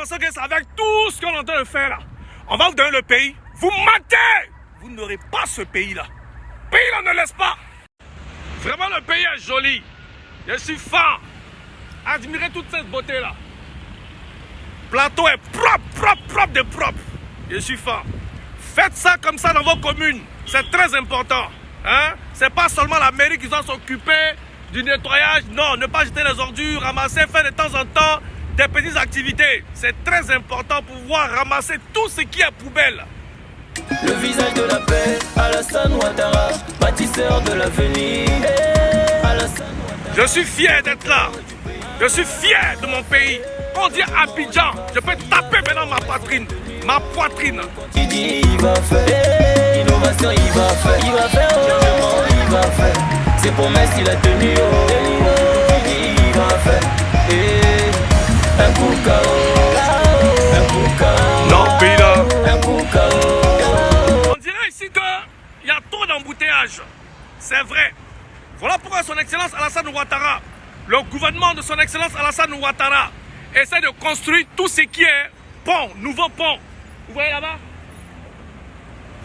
pensez que c'est avec tout ce qu'on est en train de faire là, on va vous donner le pays? Vous mentez! Vous n'aurez pas ce pays-là. Le pays là ne laisse pas. Vraiment, le pays est joli. Je suis fan. Admirez toute cette beauté-là. Plateau est propre de propre. Je suis fan. Faites ça comme ça dans vos communes. C'est très important. Hein? C'est pas seulement la mairie qui doit s'occuper du nettoyage. Non, ne pas jeter les ordures, ramasser, faire de temps en temps des petites activités. C'est très important pour pouvoir ramasser tout ce qui est poubelle. Le visage de la paix, Alassane Ouattara, bâtisseur de l'avenir. Je suis fier d'être là. Je suis fier de mon pays. On dit Abidjan, je peux taper maintenant ma poitrine. Ma poitrine. Il dit il va faire, innovation il va faire, changement il va faire. Ses promesses il a tenu, il dit il va faire. Un coup KO, un coup KO. Non, pays là. Un coup KO. On dirait ici qu'il y a trop d'embouteillages. C'est vrai. Voilà pourquoi son Excellence Alassane Ouattara, le gouvernement de son Excellence Alassane Ouattara, essaie de construire tout ce qui est pont, nouveau pont. Vous voyez là-bas?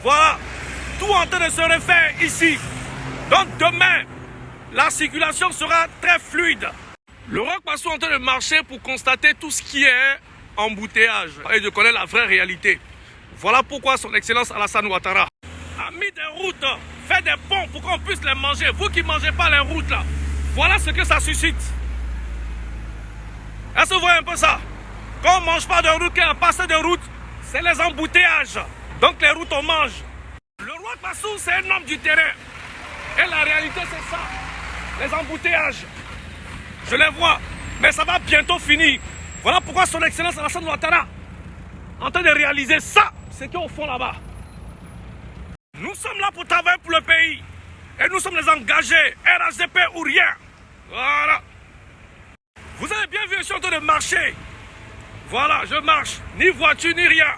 Voilà. Tout en train de se refaire ici. Donc demain, la circulation sera très fluide. Le Roch Bassou est en train de marcher pour constater tout ce qui est embouteillage et de connaître la vraie réalité. Voilà pourquoi son Excellence Alassane Ouattara a mis des routes, fait des ponts pour qu'on puisse les manger. Vous qui ne mangez pas les routes là, voilà ce que ça suscite. Est-ce que vous voyez un peu ça? Quand on ne mange pas de route, quand on passe de route, c'est les embouteillages. Donc les routes on mange. Le Roch Bassou c'est un homme du terrain. Et la réalité c'est ça. Les embouteillages. Je les vois. Mais ça va bientôt finir. Voilà pourquoi son Excellence Alassane Ouattara en train de réaliser ça. C'est qu'au fond là-bas. Nous sommes là pour travailler pour le pays. Et nous sommes les engagés. RHDP ou rien. Voilà. Vous avez bien vu, je suis en train de marcher. Voilà, je marche. Ni voiture, ni rien.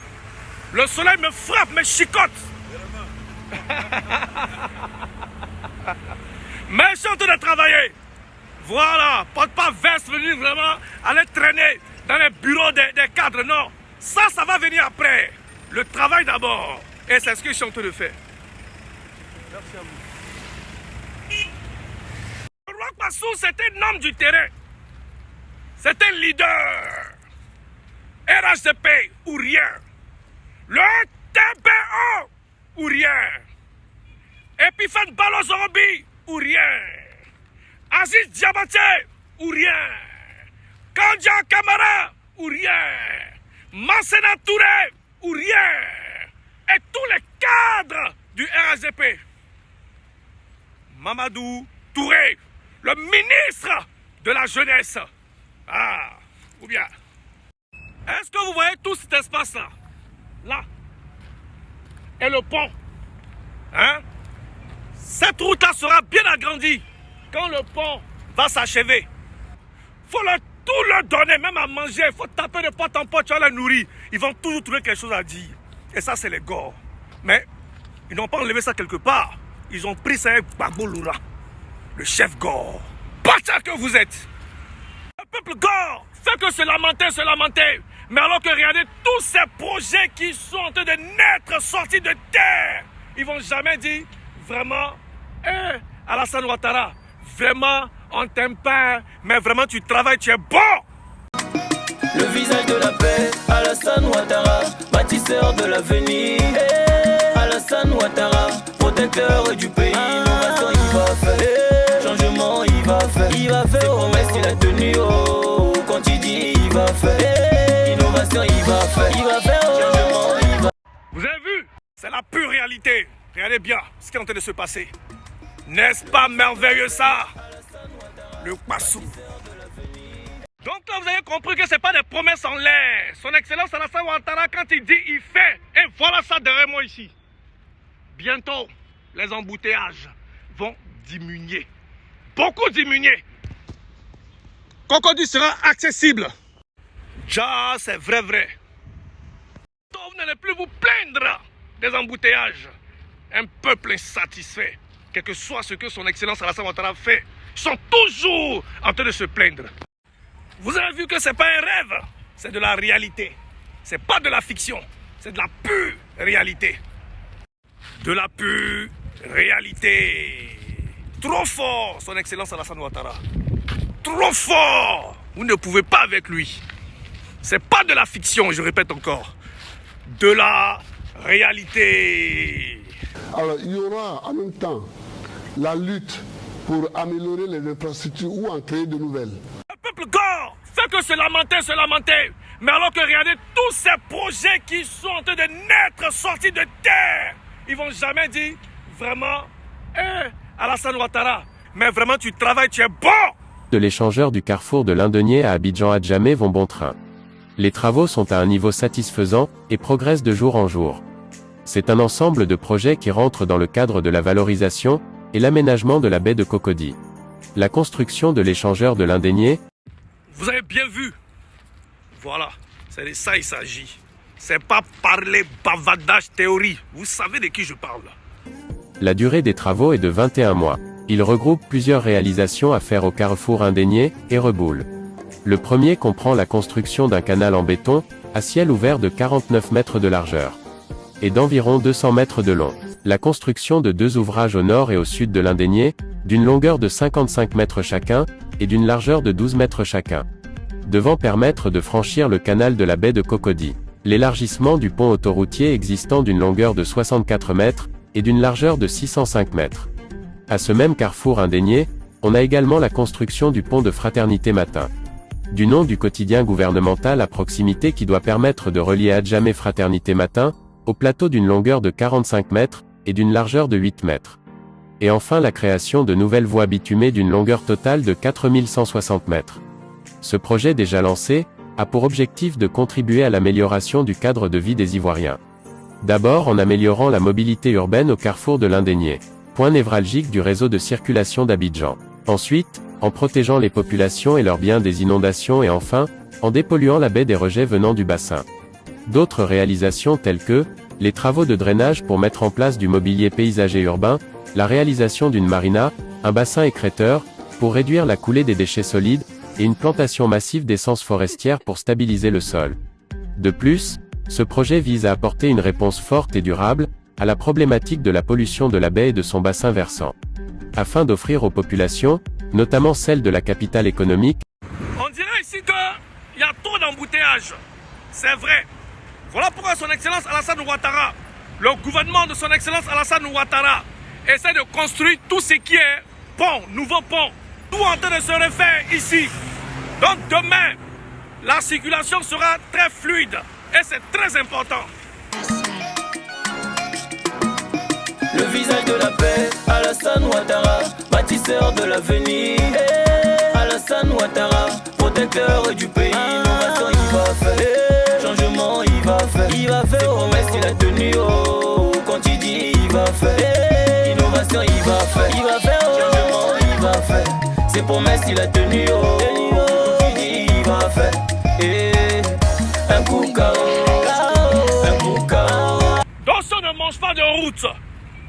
Le soleil me frappe, me chicote. Mais je suis en train de travailler. Voilà, porte pas veste, venir vraiment aller traîner dans les bureaux des cadres. Non, ça va venir après. Le travail d'abord. Et c'est ce que je suis en train de faire. Merci à vous. Le Roch Bassou, c'est un homme du terrain. C'est un leader. RHDP ou rien. Le TPO ou rien. Epiphane Balozorobi ou rien. Aziz Diabaté ou rien. Kandja Kamara ou rien. Massena Touré ou rien. Et tous les cadres du RHDP. Mamadou Touré, le ministre de la jeunesse. Ah, ou bien. Est-ce que vous voyez tout cet espace-là? Là. Et le pont. Hein? Cette route-là sera bien agrandie quand le pont va s'achever. Il faut tout leur donner, même à manger. Il faut taper de porte en porte, tu vas les nourrir. Ils vont toujours trouver quelque chose à dire. Et ça, c'est les Gors. Mais ils n'ont pas enlevé ça quelque part. Ils ont pris ça avec Gbagbo Loura, le chef Gors. Bâtard que vous êtes. Le peuple Gors fait que se lamenter. Mais alors que regardez tous ces projets qui sont en train de naître, sortis de terre. Ils vont jamais dire vraiment, Alassane Ouattara, vraiment, on t'aime pas, mais vraiment tu travailles, tu es bon. Le visage de la paix, Alassane Ouattara, bâtisseur de l'avenir. Alassane Ouattara, protecteur du pays. Innovation il va faire, changement il va faire. Ses promesses il a tenu, quand il dit il va faire. Innovation il va faire, changement il va. Vous avez vu? C'est la pure réalité. Regardez bien ce qui est en train de se passer. N'est-ce pas merveilleux ça? Le Bassou. Donc là, vous avez compris que ce n'est pas des promesses en l'air. Son Excellence Alassane Ouattara, quand il dit, il fait. Et voilà ça derrière moi ici. Bientôt, les embouteillages vont diminuer. Beaucoup diminuer. Cocody sera accessible. Ja, c'est vrai. Donc, vous n'allez plus vous plaindre des embouteillages. Un peuple insatisfait, quel que soit ce que son Excellence Alassane Ouattara fait, sont toujours en train de se plaindre. Vous avez vu que ce n'est pas un rêve, c'est de la réalité. C'est pas de la fiction, c'est de la pure réalité. De la pure réalité. Trop fort, son Excellence Alassane Ouattara. Trop fort. Vous ne pouvez pas avec lui. C'est pas de la fiction, je répète encore. De la réalité. Alors, il y aura en même temps la lutte pour améliorer les infrastructures ou en créer de nouvelles. Le peuple gore fait que se lamenter. Mais alors que regardez tous ces projets qui sont en train de naître, sortis de terre, ils vont jamais dire vraiment, Alassane Ouattara, mais vraiment tu travailles, tu es bon. De l'échangeur du carrefour de Lindenier à Abidjan-Adjamé vont bon train. Les travaux sont à un niveau satisfaisant et progressent de jour en jour. C'est un ensemble de projets qui rentrent dans le cadre de la valorisation et l'aménagement de la baie de Cocody. La construction de l'échangeur de Lindenier. Vous avez bien vu. Voilà, c'est de ça il s'agit. C'est pas parler bavardage théorie. Vous savez de qui je parle. La durée des travaux est de 21 mois. Il regroupe plusieurs réalisations à faire au carrefour Indenier et Reboul. Le premier comprend la construction d'un canal en béton, à ciel ouvert de 49 mètres de largeur et d'environ 200 mètres de long. La construction de 2 ouvrages au nord et au sud de l'Indenier, d'une longueur de 55 mètres chacun, et d'une largeur de 12 mètres chacun, devant permettre de franchir le canal de la baie de Cocody. L'élargissement du pont autoroutier existant d'une longueur de 64 mètres, et d'une largeur de 605 mètres. À ce même carrefour Indenier, on a également la construction du pont de Fraternité Matin. Du nom du quotidien gouvernemental à proximité qui doit permettre de relier Adjamé Fraternité Matin, au plateau d'une longueur de 45 mètres, et d'une largeur de 8 mètres. Et enfin la création de nouvelles voies bitumées d'une longueur totale de 4160 mètres. Ce projet déjà lancé, a pour objectif de contribuer à l'amélioration du cadre de vie des Ivoiriens. D'abord en améliorant la mobilité urbaine au carrefour de l'Indenier, point névralgique du réseau de circulation d'Abidjan. Ensuite, en protégeant les populations et leurs biens des inondations et enfin, en dépolluant la baie des rejets venant du bassin. D'autres réalisations telles que, les travaux de drainage pour mettre en place du mobilier paysager urbain, la réalisation d'une marina, un bassin écrêteur, pour réduire la coulée des déchets solides, et une plantation massive d'essences forestières pour stabiliser le sol. De plus, ce projet vise à apporter une réponse forte et durable, à la problématique de la pollution de la baie et de son bassin versant. Afin d'offrir aux populations, notamment celles de la capitale économique. On dirait ici qu'il y a trop d'embouteillages. C'est vrai. Voilà pourquoi son Excellence Alassane Ouattara, le gouvernement de son Excellence Alassane Ouattara, essaie de construire tout ce qui est pont, nouveau pont. Tout en train de se refaire ici. Donc demain, la circulation sera très fluide. Et c'est très important. Le visage de la paix, Alassane Ouattara, bâtisseur de l'avenir. Alassane Ouattara, protecteur du pays. Innovation il va faire, changement il va faire. Il va faire, ses promesses il a tenu, oh. Quand il dit il va faire, innovation il va faire. Il va faire, changement il va faire. Ses promesses il a tenu, oh. Quand il dit il va faire, un coup KO, un coup KO. Donc si on ne mange pas de route,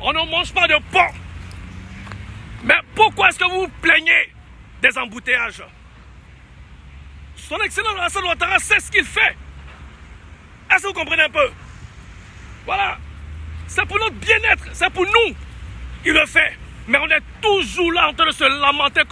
on ne mange pas de pont. Mais pourquoi est-ce que vous vous plaignez des embouteillages? Son Excellence Alassane Ouattara sait ce qu'il fait. Est-ce que vous comprenez un peu? Voilà. C'est pour notre bien-être, c'est pour nous qu'il le fait. Mais on est toujours là en train de se lamenter.